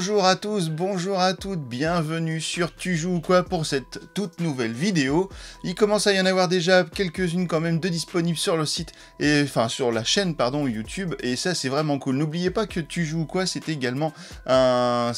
Bonjour à tous, bonjour à toutes, bienvenue sur Tu joues ou quoi pour cette toute nouvelle vidéo. Il commence à y en avoir déjà quelques-unes quand même de disponibles sur le site, enfin sur la chaîne pardon YouTube, et ça c'est vraiment cool. N'oubliez pas que Tu joues ou quoi c'est également un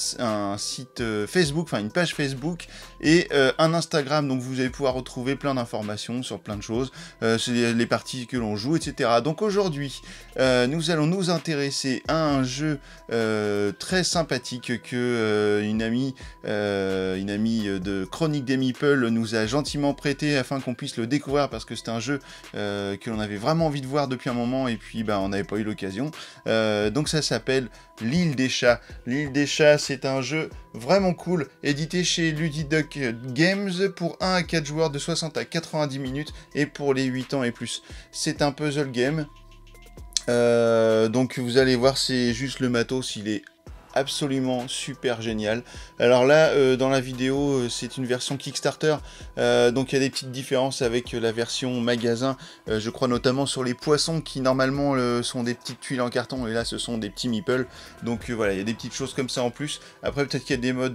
site Facebook, enfin une page Facebook et un Instagram, donc vous allez pouvoir retrouver plein d'informations sur plein de choses, c'est les parties que l'on joue, etc. Donc aujourd'hui, nous allons nous intéresser à un jeu très sympathique que une amie de Chronique des Meeples nous a gentiment prêté afin qu'on puisse le découvrir, parce que c'est un jeu que l'on avait vraiment envie de voir depuis un moment et puis on n'avait pas eu l'occasion. Donc ça s'appelle L'Île des Chats. L'Île des Chats, c'est un jeu vraiment cool, édité chez Ludiduck Games pour 1 à 4 joueurs de 60 à 90 minutes et pour les 8 ans et plus. C'est un puzzle game. Donc vous allez voir, c'est juste le matos, il est absolument super génial. Alors là, dans la vidéo, c'est une version Kickstarter, donc il y a des petites différences avec la version magasin, je crois notamment sur les poissons qui normalement sont des petites tuiles en carton, et là ce sont des petits meeples, donc voilà, il y a des petites choses comme ça en plus. Après peut-être qu'il y a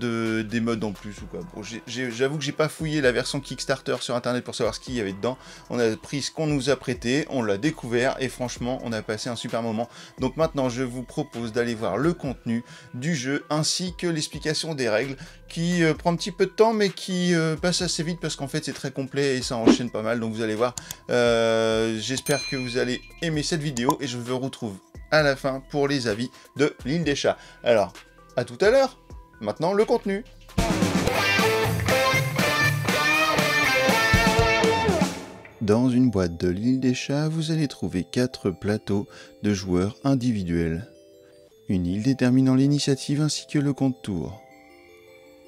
des modes en plus ou quoi. Bon, j'avoue que j'ai pas fouillé la version Kickstarter sur internet pour savoir ce qu'il y avait dedans. On a pris ce qu'on nous a prêté, on l'a découvert, et franchement on a passé un super moment. Donc maintenant je vous propose d'aller voir le contenu du jeu ainsi que l'explication des règles qui prend un petit peu de temps mais qui passe assez vite parce qu'en fait c'est très complet et ça enchaîne pas mal, donc vous allez voir. J'espère que vous allez aimer cette vidéo et je vous retrouve à la fin pour les avis de l'Île des Chats. Alors à tout à l'heure. Maintenant le contenu. Dans une boîte de l'Île des Chats, vous allez trouver 4 plateaux de joueurs individuels. Une île déterminant l'initiative ainsi que le compte tour.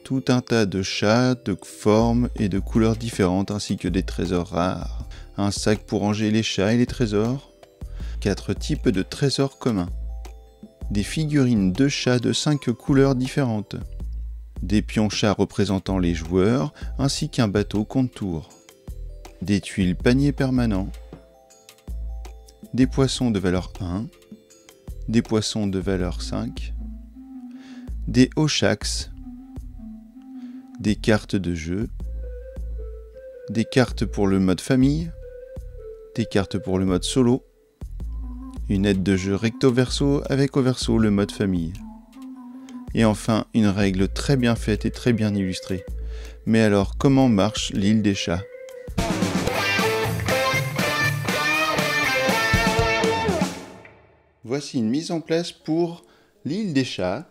Tout un tas de chats, de formes et de couleurs différentes ainsi que des trésors rares. Un sac pour ranger les chats et les trésors. 4 types de trésors communs. Des figurines de chats de 5 couleurs différentes. Des pions chats représentant les joueurs ainsi qu'un bateau compte tour. Des tuiles paniers permanents. Des poissons de valeur 1. Des poissons de valeur 5, des Oshax, des cartes de jeu, des cartes pour le mode famille, des cartes pour le mode solo, une aide de jeu recto-verso avec au verso le mode famille, et enfin une règle très bien faite et très bien illustrée. Mais alors, comment marche l'Île des Chats ? Voici une mise en place pour l'Île des Chats.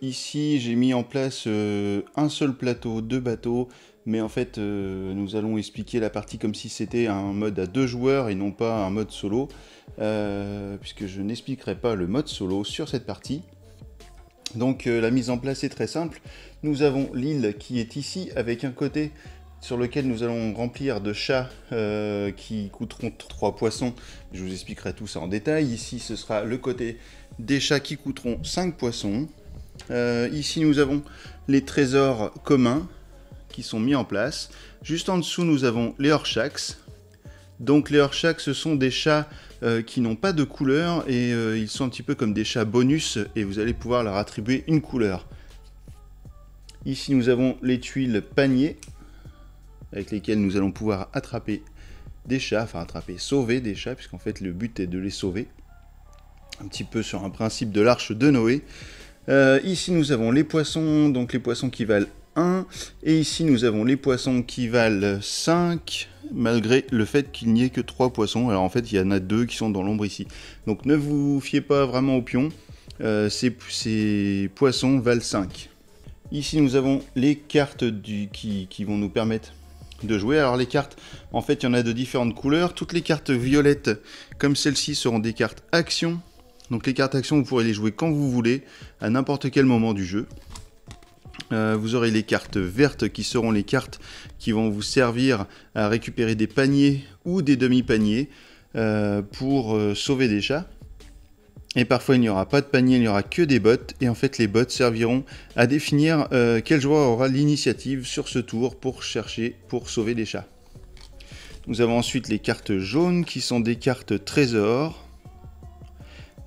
Ici, j'ai mis en place un seul plateau, 2 bateaux, mais en fait, nous allons expliquer la partie comme si c'était un mode à 2 joueurs et non pas un mode solo, puisque je n'expliquerai pas le mode solo sur cette partie. Donc la mise en place est très simple. Nous avons l'île qui est ici, avec un côté sur lequel nous allons remplir de chats qui coûteront 3 poissons. Je vous expliquerai tout ça en détail. Ici, ce sera le côté des chats qui coûteront 5 poissons. Ici, nous avons les trésors communs qui sont mis en place. Juste en dessous, nous avons les Orchax. Donc les Orchax, ce sont des chats qui n'ont pas de couleur et ils sont un petit peu comme des chats bonus et vous allez pouvoir leur attribuer une couleur. Ici, nous avons les tuiles paniers, avec lesquels nous allons pouvoir attraper des chats, enfin sauver des chats, puisqu'en fait le but est de les sauver, un petit peu sur un principe de l'arche de Noé. Ici nous avons les poissons, donc les poissons qui valent 1, et ici nous avons les poissons qui valent 5, malgré le fait qu'il n'y ait que 3 poissons. Alors en fait il y en a 2 qui sont dans l'ombre ici. Donc ne vous fiez pas vraiment aux pions, ces poissons valent 5. Ici nous avons les cartes qui vont nous permettre de jouer. Alors les cartes, en fait il y en a de différentes couleurs. Toutes les cartes violettes comme celle-ci seront des cartes action. Donc les cartes action, vous pourrez les jouer quand vous voulez, à n'importe quel moment du jeu. Vous aurez les cartes vertes qui seront les cartes qui vont vous servir à récupérer des paniers ou des demi-paniers pour sauver des chats. Et parfois il n'y aura pas de panier, il n'y aura que des bots, et en fait les bots serviront à définir quel joueur aura l'initiative sur ce tour pour sauver des chats. Nous avons ensuite les cartes jaunes qui sont des cartes trésors,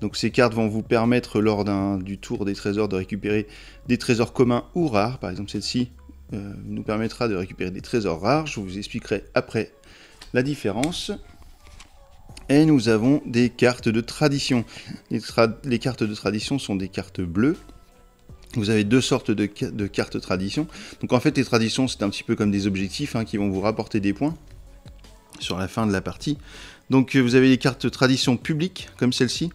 Donc ces cartes vont vous permettre lors du tour des trésors de récupérer des trésors communs ou rares. Par exemple celle-ci nous permettra de récupérer des trésors rares. Je vous expliquerai après la différence. Et nous avons des cartes de tradition. Les cartes de tradition sont des cartes bleues. Vous avez deux sortes de cartes tradition. Donc en fait les traditions c'est un petit peu comme des objectifs hein, qui vont vous rapporter des points sur la fin de la partie. Donc vous avez les cartes tradition publiques comme celle-ci.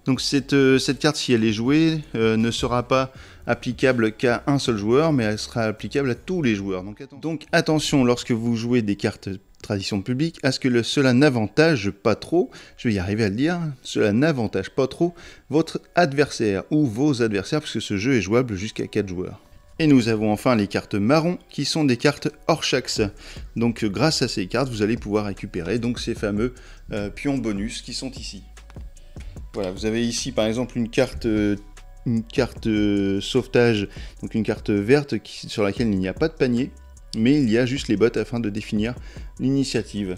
Donc cette carte, si elle est jouée, ne sera pas applicable qu'à un seul joueur, mais elle sera applicable à tous les joueurs. Donc attention lorsque vous jouez des cartes tradition publique, à ce que cela n'avantage pas trop, je vais y arriver à le dire, cela n'avantage pas trop votre adversaire ou vos adversaires, puisque ce jeu est jouable jusqu'à 4 joueurs. Et nous avons enfin les cartes marron, qui sont des cartes Orchax. Donc grâce à ces cartes, vous allez pouvoir récupérer donc ces fameux pions bonus qui sont ici. Voilà, vous avez ici par exemple une carte sauvetage, donc une carte verte sur laquelle il n'y a pas de panier, mais il y a juste les bottes afin de définir l'initiative.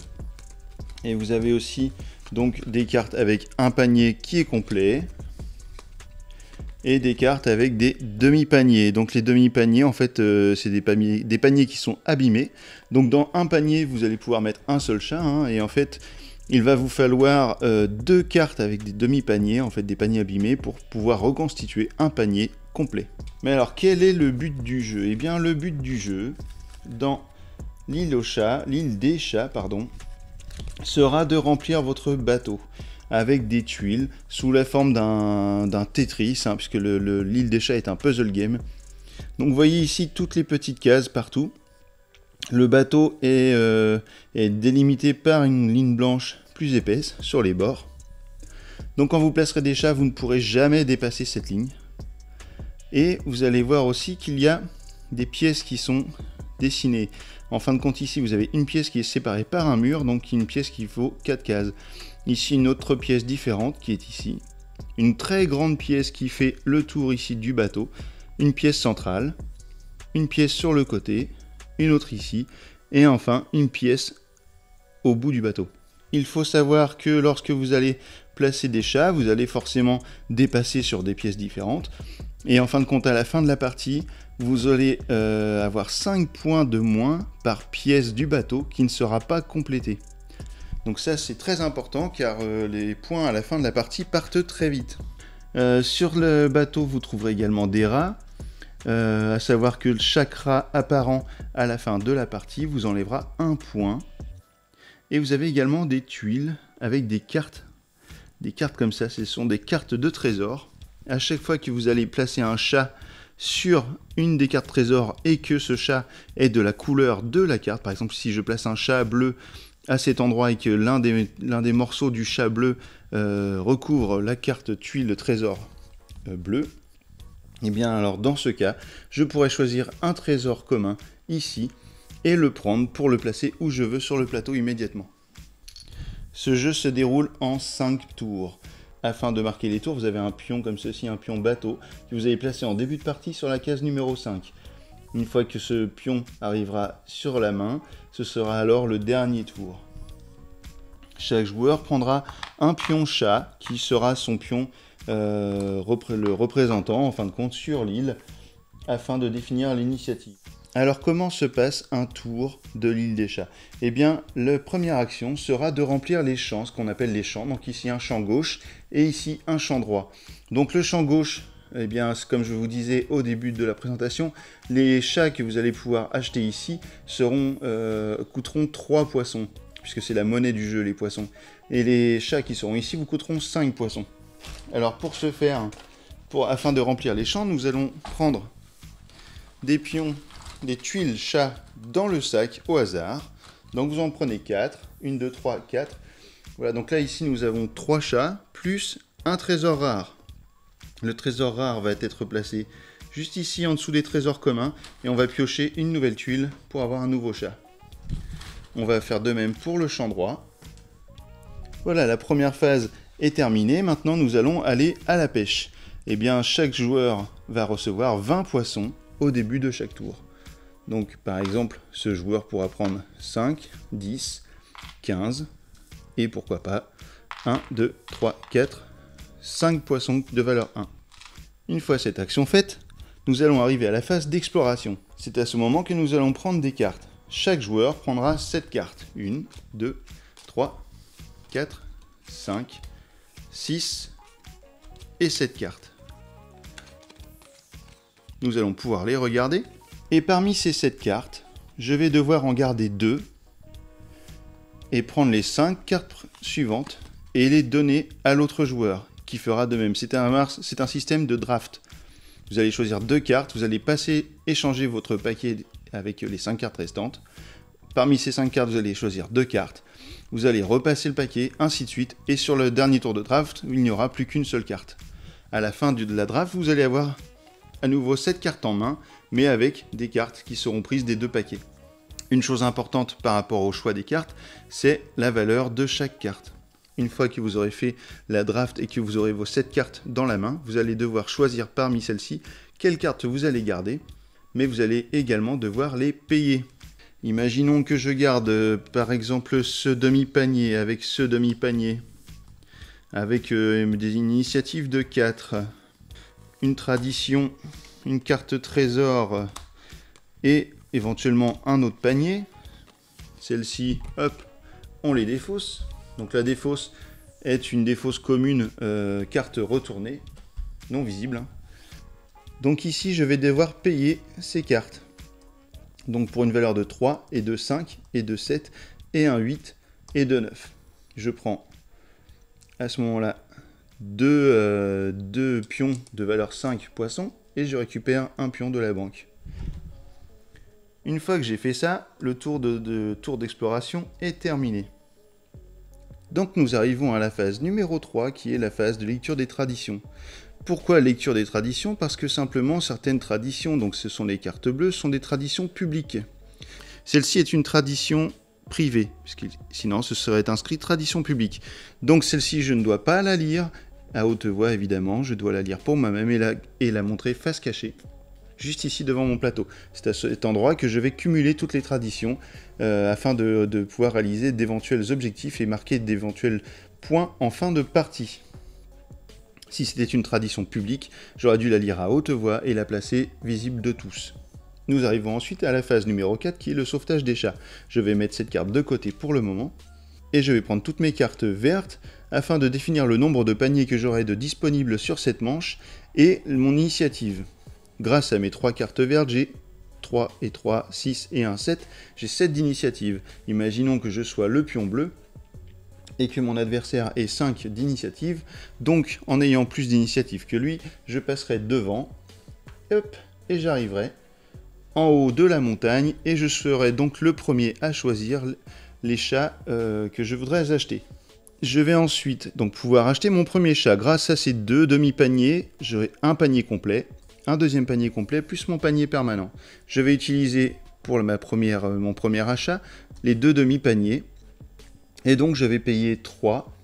Et vous avez aussi donc des cartes avec un panier qui est complet, et des cartes avec des demi-paniers. Donc les demi-paniers, en fait, c'est des paniers qui sont abîmés. Donc dans un panier, vous allez pouvoir mettre un seul chat, hein, et en fait, il va vous falloir deux cartes avec des demi-paniers, en fait des paniers abîmés, pour pouvoir reconstituer un panier complet. Mais alors, quel est le but du jeu? Eh bien, le but du jeu, dans l'île des chats, sera de remplir votre bateau avec des tuiles sous la forme d'un Tetris, hein, puisque l'île des chats est un puzzle game. Donc vous voyez ici toutes les petites cases partout. Le bateau est délimité par une ligne blanche plus épaisse sur les bords. Donc quand vous placerez des chats, vous ne pourrez jamais dépasser cette ligne. Et vous allez voir aussi qu'il y a des pièces qui sont dessinées. En fin de compte, ici, vous avez une pièce qui est séparée par un mur, donc une pièce qui vaut 4 cases. Ici, une autre pièce différente qui est ici. Une très grande pièce qui fait le tour ici du bateau. Une pièce centrale. Une pièce sur le côté. Une autre ici, et enfin une pièce au bout du bateau. Il faut savoir que lorsque vous allez placer des chats, vous allez forcément dépasser sur des pièces différentes, et en fin de compte, à la fin de la partie, vous allez avoir 5 points de moins par pièce du bateau qui ne sera pas complété. Donc ça c'est très important car les points à la fin de la partie partent très vite. Sur le bateau, vous trouverez également des rats. À savoir que chaque rat apparent à la fin de la partie vous enlèvera un point. Et vous avez également des tuiles avec des cartes comme ça, ce sont des cartes de trésor. À chaque fois que vous allez placer un chat sur une des cartes trésor et que ce chat est de la couleur de la carte, par exemple si je place un chat bleu à cet endroit et que l'un des morceaux du chat bleu recouvre la carte tuile trésor bleu, et bien alors dans ce cas, je pourrais choisir un trésor commun ici et le prendre pour le placer où je veux sur le plateau immédiatement. Ce jeu se déroule en 5 tours. Afin de marquer les tours, vous avez un pion comme ceci, un pion bateau, que vous allez placer en début de partie sur la case numéro 5. Une fois que ce pion arrivera sur la main, ce sera alors le dernier tour. Chaque joueur prendra un pion chat qui sera son pion le représentant en fin de compte sur l'île afin de définir l'initiative. Alors comment se passe un tour de l'île des chats? Eh bien la première action sera de remplir les champs, ce qu'on appelle les champs. Donc ici un champ gauche et ici un champ droit. Donc le champ gauche, eh bien comme je vous disais au début de la présentation, les chats que vous allez pouvoir acheter ici coûteront 3 poissons, puisque c'est la monnaie du jeu les poissons. Et les chats qui seront ici vous coûteront 5 poissons. Alors pour ce faire, afin de remplir les champs, nous allons prendre des pions, des tuiles chats dans le sac au hasard. Donc vous en prenez 4, 1, 2, 3, 4. Voilà, donc là ici nous avons 3 chats plus un trésor rare. Le trésor rare va être placé juste ici en dessous des trésors communs et on va piocher une nouvelle tuile pour avoir un nouveau chat. On va faire de même pour le champ droit. Voilà, la première phase est terminée. Maintenant, nous allons aller à la pêche. Eh bien, chaque joueur va recevoir 20 poissons au début de chaque tour. Donc, par exemple, ce joueur pourra prendre 5, 10, 15, et pourquoi pas 1, 2, 3, 4, 5 poissons de valeur 1. Une fois cette action faite, nous allons arriver à la phase d'exploration. C'est à ce moment que nous allons prendre des cartes. Chaque joueur prendra 7 cartes. 1, 2, 3, 4, 5, 6 et 7 cartes. Nous allons pouvoir les regarder. Et parmi ces 7 cartes, je vais devoir en garder 2 et prendre les 5 cartes suivantes et les donner à l'autre joueur, qui fera de même. C'est un système de draft. Vous allez choisir 2 cartes, vous allez échanger votre paquet avec les 5 cartes restantes. Parmi ces 5 cartes, vous allez choisir 2 cartes. Vous allez repasser le paquet, ainsi de suite. Et sur le dernier tour de draft, il n'y aura plus qu'une seule carte. À la fin de la draft, vous allez avoir à nouveau 7 cartes en main, mais avec des cartes qui seront prises des 2 paquets. Une chose importante par rapport au choix des cartes, c'est la valeur de chaque carte. Une fois que vous aurez fait la draft et que vous aurez vos 7 cartes dans la main, vous allez devoir choisir parmi celles-ci quelles cartes vous allez garder, mais vous allez également devoir les payer. Imaginons que je garde par exemple ce demi-panier avec ce demi-panier, avec des initiatives de 4, une tradition, une carte trésor et éventuellement un autre panier. Celle-ci, hop, on les défausse. Donc la défausse est une défausse commune carte retournée, non visible. Donc ici, je vais devoir payer ces cartes. Donc pour une valeur de 3 et de 5 et de 7 et un 8 et de 9. Je prends à ce moment-là deux pions de valeur 5 poissons et je récupère un pion de la banque. Une fois que j'ai fait ça, le tour d'exploration est terminé. Donc nous arrivons à la phase numéro 3 qui est la phase de lecture des traditions. Pourquoi lecture des traditions? Parce que simplement certaines traditions, donc ce sont les cartes bleues, sont des traditions publiques. Celle-ci est une tradition privée, puisque sinon ce serait inscrit tradition publique. Donc celle-ci je ne dois pas la lire à haute voix évidemment, je dois la lire pour moi-même et la montrer face cachée. Juste ici devant mon plateau. C'est à cet endroit que je vais cumuler toutes les traditions afin de pouvoir réaliser d'éventuels objectifs et marquer d'éventuels points en fin de partie. Si c'était une tradition publique, j'aurais dû la lire à haute voix et la placer visible de tous. Nous arrivons ensuite à la phase numéro 4 qui est le sauvetage des chats. Je vais mettre cette carte de côté pour le moment et je vais prendre toutes mes cartes vertes afin de définir le nombre de paniers que j'aurai de disponibles sur cette manche et mon initiative. Grâce à mes 3 cartes vertes, j'ai 3 et 3, 6 et 1, 7. J'ai 7 d'initiative. Imaginons que je sois le pion bleu et que mon adversaire ait 5 d'initiative. Donc, en ayant plus d'initiative que lui, je passerai devant. Hop, et j'arriverai en haut de la montagne. Et je serai donc le premier à choisir les chats que je voudrais acheter. Je vais ensuite donc pouvoir acheter mon premier chat. Grâce à ces 2 demi-paniers, j'aurai un panier complet. Un deuxième panier complet, plus mon panier permanent. Je vais utiliser pour mon premier achat les 2 demi-paniers. Et donc je vais payer 3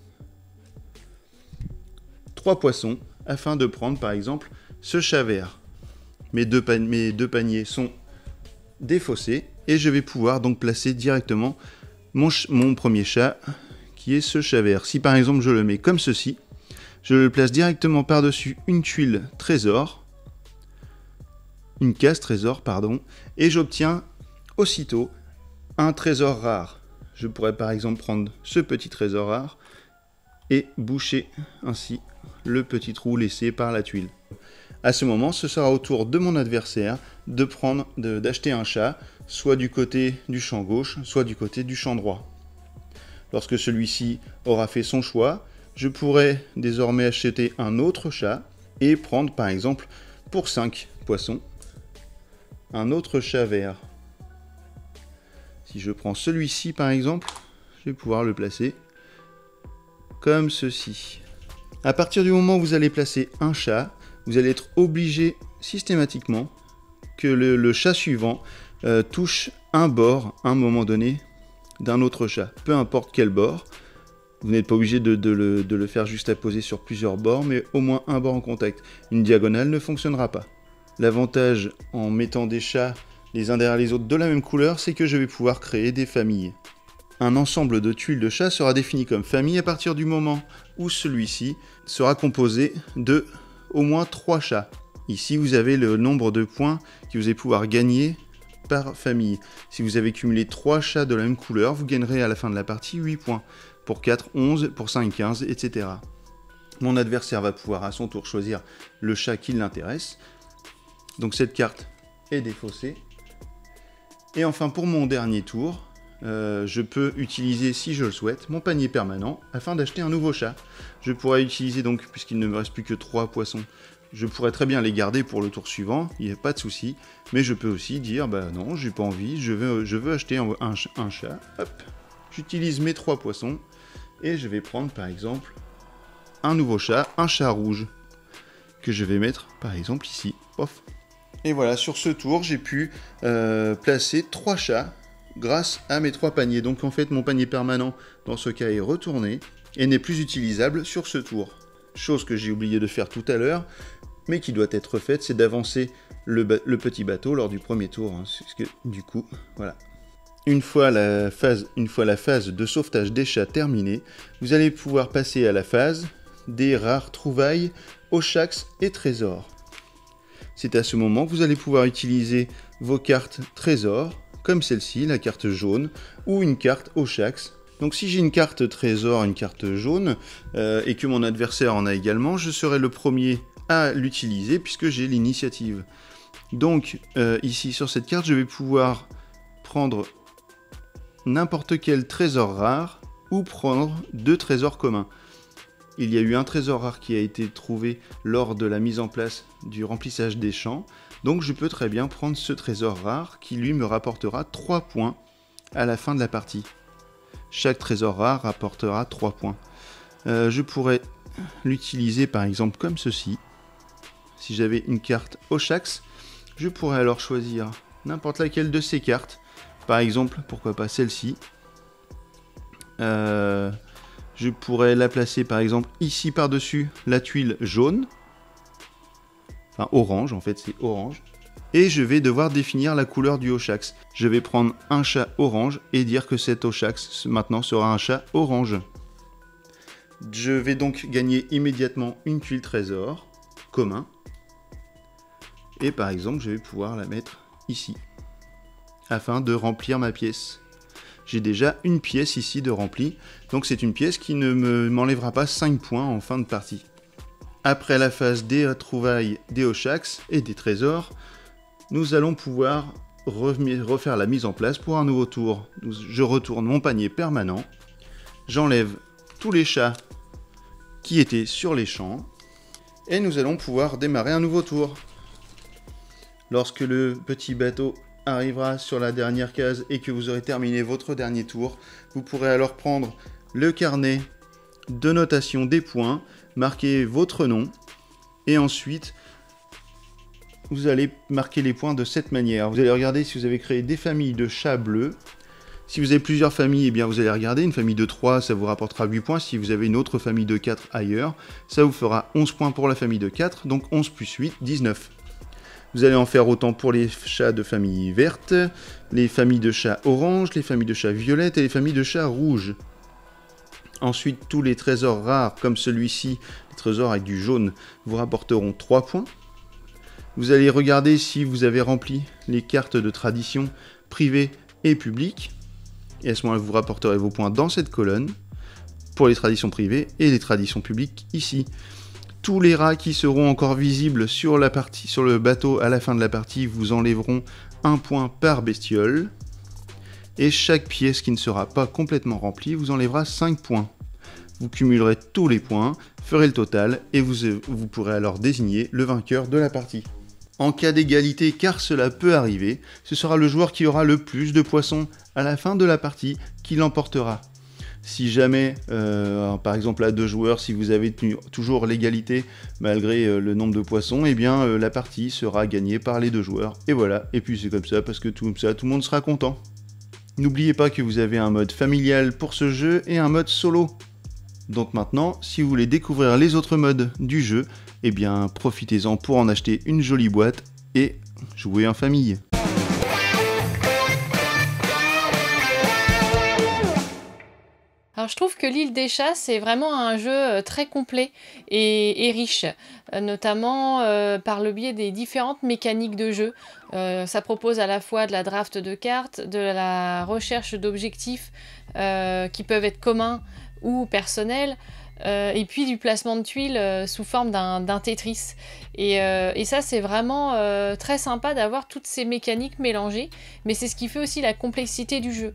poissons afin de prendre par exemple ce chat vert. Mes deux paniers sont défaussés et je vais pouvoir donc placer directement mon premier chat qui est ce chat vert. Si par exemple je le mets comme ceci, je le place directement par-dessus une tuile trésor. Une case trésor, pardon, et j'obtiens aussitôt un trésor rare. Je pourrais par exemple prendre ce petit trésor rare et boucher ainsi le petit trou laissé par la tuile. À ce moment, ce sera au tour de mon adversaire d'acheter un chat, soit du côté du champ gauche, soit du côté du champ droit. Lorsque celui-ci aura fait son choix, je pourrai désormais acheter un autre chat et prendre par exemple pour 5 poissons, un autre chat vert. Si je prends celui-ci par exemple, je vais pouvoir le placer comme ceci. À partir du moment où vous allez placer un chat, vous allez être obligé systématiquement que le chat suivant touche un bord à un moment donné d'un autre chat. Peu importe quel bord, vous n'êtes pas obligé de le faire juste à poser sur plusieurs bords, mais au moins un bord en contact. Une diagonale ne fonctionnera pas. L'avantage en mettant des chats les uns derrière les autres de la même couleur, c'est que je vais pouvoir créer des familles. Un ensemble de tuiles de chat sera défini comme famille à partir du moment où celui-ci sera composé de au moins 3 chats. Ici, vous avez le nombre de points que vous allez pouvoir gagner par famille. Si vous avez cumulé 3 chats de la même couleur, vous gagnerez à la fin de la partie 8 points. Pour 4, 11, pour 5, 15, etc. Mon adversaire va pouvoir à son tour choisir le chat qui l'intéresse. Donc cette carte est défaussée. Et enfin, pour mon dernier tour, je peux utiliser, si je le souhaite, mon panier permanent afin d'acheter un nouveau chat. Je pourrais utiliser donc, puisqu'il ne me reste plus que 3 poissons, je pourrais très bien les garder pour le tour suivant, il n'y a pas de souci. Mais je peux aussi dire, bah non, j'ai pas envie, je veux acheter un chat. Hop, j'utilise mes 3 poissons et je vais prendre par exemple un nouveau chat, un chat rouge, que je vais mettre par exemple ici. Pof. Et voilà, sur ce tour, j'ai pu placer 3 chats grâce à mes 3 paniers. Donc en fait, mon panier permanent, dans ce cas, est retourné et n'est plus utilisable sur ce tour. Chose que j'ai oublié de faire tout à l'heure, mais qui doit être faite, c'est d'avancer le petit bateau lors du premier tour. Hein, parce que, du coup, voilà. Une fois la phase de sauvetage des chats terminée, vous allez pouvoir passer à la phase des rares trouvailles, Oshax et trésors. C'est à ce moment que vous allez pouvoir utiliser vos cartes trésors, comme celle-ci, la carte jaune, ou une carte Oshax. Donc si j'ai une carte trésor, une carte jaune, et que mon adversaire en a également, je serai le premier à l'utiliser puisque j'ai l'initiative. Donc ici sur cette carte, je vais pouvoir prendre n'importe quel trésor rare ou prendre 2 trésors communs. Il y a eu un trésor rare qui a été trouvé lors de la mise en place du remplissage des champs, donc je peux très bien prendre ce trésor rare qui lui me rapportera 3 points à la fin de la partie. Chaque trésor rare rapportera 3 points. Je pourrais l'utiliser par exemple comme ceci. Si j'avais une carte Oshax, je pourrais alors choisir n'importe laquelle de ces cartes. Par exemple, pourquoi pas celle-ci. Je pourrais la placer par exemple ici par-dessus la tuile jaune. Enfin orange, en fait c'est orange. Et je vais devoir définir la couleur du Oshax. Je vais prendre un chat orange et dire que cet Oshax maintenant sera un chat orange. Je vais donc gagner immédiatement une tuile trésor commun. Et par exemple, je vais pouvoir la mettre ici, afin de remplir ma pièce. J'ai déjà une pièce ici de remplie, donc c'est une pièce qui ne m'enlèvera pas 5 points en fin de partie. Après la phase des trouvailles des Oshax et des trésors, nous allons pouvoir refaire la mise en place pour un nouveau tour. Je retourne mon panier permanent, j'enlève tous les chats qui étaient sur les champs, et nous allons pouvoir démarrer un nouveau tour. Lorsque le petit bateau arrivera sur la dernière case et que vous aurez terminé votre dernier tour, vous pourrez alors prendre le carnet de notation des points, marquer votre nom, et ensuite vous allez marquer les points de cette manière. Vous allez regarder si vous avez créé des familles de chats bleus. Si vous avez plusieurs familles, eh bien vous allez regarder, une famille de 3, ça vous rapportera 8 points. Si vous avez une autre famille de 4 ailleurs, ça vous fera 11 points pour la famille de 4, donc 11 plus 8, 19. Vous allez en faire autant pour les chats de famille verte, les familles de chats orange, les familles de chats violettes et les familles de chats rouges. Ensuite, tous les trésors rares, comme celui-ci, les trésors avec du jaune, vous rapporteront 3 points. Vous allez regarder si vous avez rempli les cartes de tradition privée et publique. Et à ce moment-là, vous rapporterez vos points dans cette colonne pour les traditions privées et les traditions publiques ici. Tous les rats qui seront encore visibles sur le bateau à la fin de la partie vous enlèveront 1 point par bestiole. Et chaque pièce qui ne sera pas complètement remplie vous enlèvera 5 points. Vous cumulerez tous les points, ferez le total et vous pourrez alors désigner le vainqueur de la partie. En cas d'égalité, car cela peut arriver, ce sera le joueur qui aura le plus de poissons à la fin de la partie qui l'emportera. Si jamais, par exemple à 2 joueurs, si vous avez toujours l'égalité malgré le nombre de poissons, eh bien la partie sera gagnée par les 2 joueurs. Et voilà, et puis c'est comme ça, parce que tout le monde sera content. N'oubliez pas que vous avez un mode familial pour ce jeu et un mode solo. Donc maintenant, si vous voulez découvrir les autres modes du jeu, eh bien profitez-en pour en acheter une jolie boîte et jouer en famille. Alors je trouve que l'île des chats, c'est vraiment un jeu très complet et riche, notamment par le biais des différentes mécaniques de jeu. Ça propose à la fois de la draft de cartes, de la recherche d'objectifs qui peuvent être communs ou personnels, et puis du placement de tuiles sous forme d'un Tetris. Et ça, c'est vraiment très sympa d'avoir toutes ces mécaniques mélangées, mais c'est ce qui fait aussi la complexité du jeu.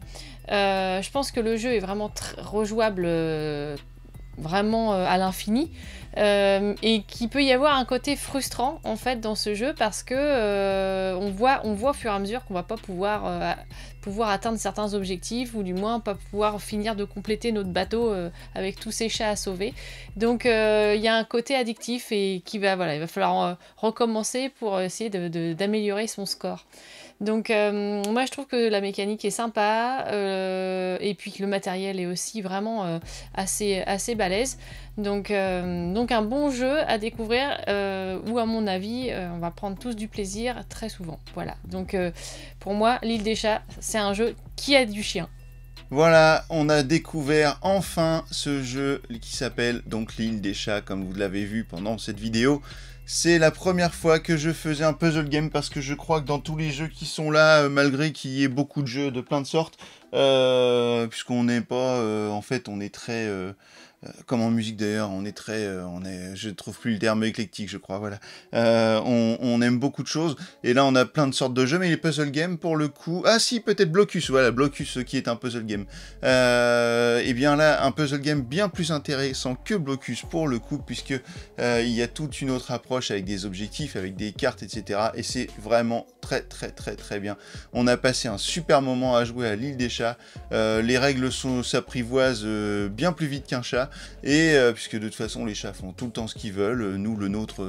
Je pense que le jeu est vraiment rejouable vraiment à l'infini, et qu'il peut y avoir un côté frustrant en fait dans ce jeu parce que on voit au fur et à mesure qu'on va pas pouvoir atteindre certains objectifs, ou du moins pas pouvoir finir de compléter notre bateau avec tous ces chats à sauver. Donc il y a un côté addictif et voilà, il va falloir recommencer pour essayer d'améliorer son score. Donc moi je trouve que la mécanique est sympa, et puis que le matériel est aussi vraiment assez balèze. Donc un bon jeu à découvrir, où à mon avis on va prendre tous du plaisir très souvent. Voilà, donc pour moi l'île des chats c'est un jeu qui a du chien. Voilà, on a découvert enfin ce jeu qui s'appelle donc l'île des chats, comme vous l'avez vu pendant cette vidéo. C'est la première fois que je faisais un puzzle game, parce que je crois que dans tous les jeux qui sont là, malgré qu'il y ait beaucoup de jeux de plein de sortes, puisqu'on n'est pas, en fait, on est très, comme en musique d'ailleurs, on est très, je trouve plus le terme, éclectique, je crois, voilà. On aime beaucoup de choses, et là on a plein de sortes de jeux, mais les puzzle games pour le coup, ah si, peut-être Blocus, voilà, Blocus qui est un puzzle game. Et bien là, un puzzle game bien plus intéressant que Blocus pour le coup, puisque il y a toute une autre approche avec des objectifs, avec des cartes, etc. Et c'est vraiment très bien. On a passé un super moment à jouer à l'île des chats. Les règles s'apprivoisent bien plus vite qu'un chat, et puisque de toute façon les chats font tout le temps ce qu'ils veulent. Nous, le nôtre,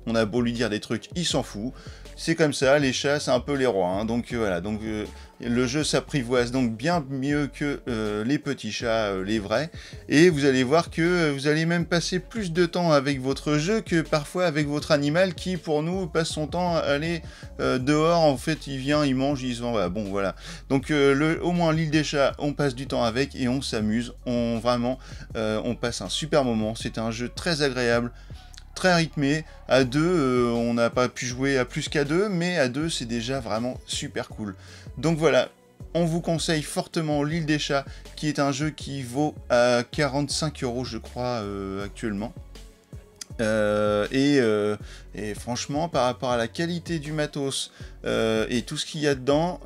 on a beau lui dire des trucs, il s'en fout. C'est comme ça, les chats, c'est un peu les rois, hein. Donc voilà, donc le jeu s'apprivoise donc bien mieux que les petits chats, les vrais. Et vous allez voir que vous allez même passer plus de temps avec votre jeu que parfois avec votre animal, qui pour nous passe son temps à aller dehors. En fait, il vient, il mange, il s'en va. Bon, voilà. Donc au moins l'île des chats, on passe du temps avec et on s'amuse. On passe un super moment. C'est un jeu très agréable, très rythmé. À deux, on n'a pas pu jouer à plus qu'à deux, mais à deux, c'est déjà vraiment super cool. Donc voilà, on vous conseille fortement l'île des chats, qui est un jeu qui vaut à 45 € je crois actuellement. Et franchement, par rapport à la qualité du matos et tout ce qu'il y a dedans,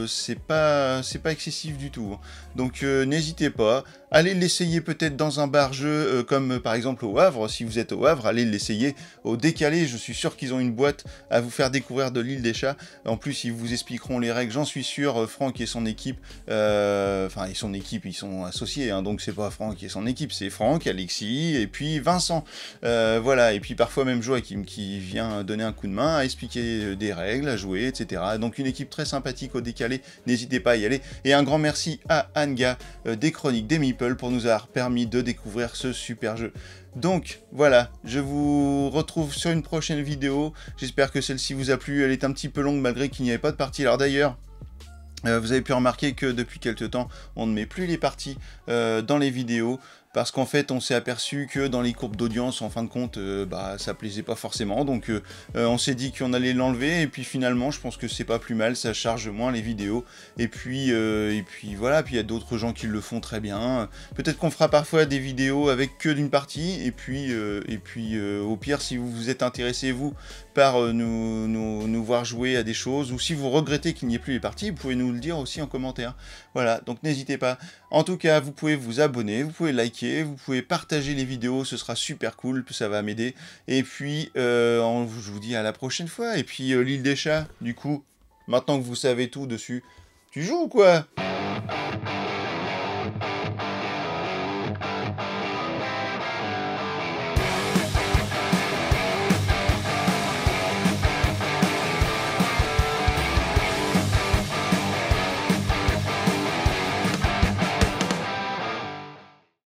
c'est pas excessif du tout. Donc n'hésitez pas, allez l'essayer peut-être dans un bar-jeu, comme par exemple au Havre. Si vous êtes au Havre, allez l'essayer au Décalé. Je suis sûr qu'ils ont une boîte à vous faire découvrir de l'île des chats. En plus, ils vous expliqueront les règles, j'en suis sûr. Franck et son équipe, et son équipe, ils sont associés, hein, donc c'est pas Franck et son équipe, c'est Franck, Alexis et puis Vincent. Voilà, et puis parfois même Joachim qui vient donner un coup de main à expliquer des règles, à jouer, etc. Donc une équipe très sympathique au Décalé, n'hésitez pas à y aller. Et un grand merci à Anga des Chroniques des Meeple pour nous avoir permis de découvrir ce super jeu. Donc voilà, je vous retrouve sur une prochaine vidéo. J'espère que celle-ci vous a plu. Elle est un petit peu longue malgré qu'il n'y avait pas de partie. Alors d'ailleurs, vous avez pu remarquer que depuis quelques temps, on ne met plus les parties dans les vidéos, parce qu'en fait, on s'est aperçu que dans les courbes d'audience, en fin de compte, ça plaisait pas forcément. Donc, on s'est dit qu'on allait l'enlever, et puis finalement, je pense que c'est pas plus mal, ça charge moins les vidéos. Et puis voilà, puis il y a d'autres gens qui le font très bien. Peut-être qu'on fera parfois des vidéos avec que d'une partie, et puis au pire, si vous vous êtes intéressé, vous, par nous voir jouer à des choses, ou si vous regrettez qu'il n'y ait plus les parties, vous pouvez nous le dire aussi en commentaire. Voilà, donc n'hésitez pas. En tout cas, vous pouvez vous abonner, vous pouvez liker, vous pouvez partager les vidéos, ce sera super cool, ça va m'aider. Et puis, je vous dis à la prochaine fois. Et puis, l'île des chats, du coup, maintenant que vous savez tout dessus, tu joues ou quoi ?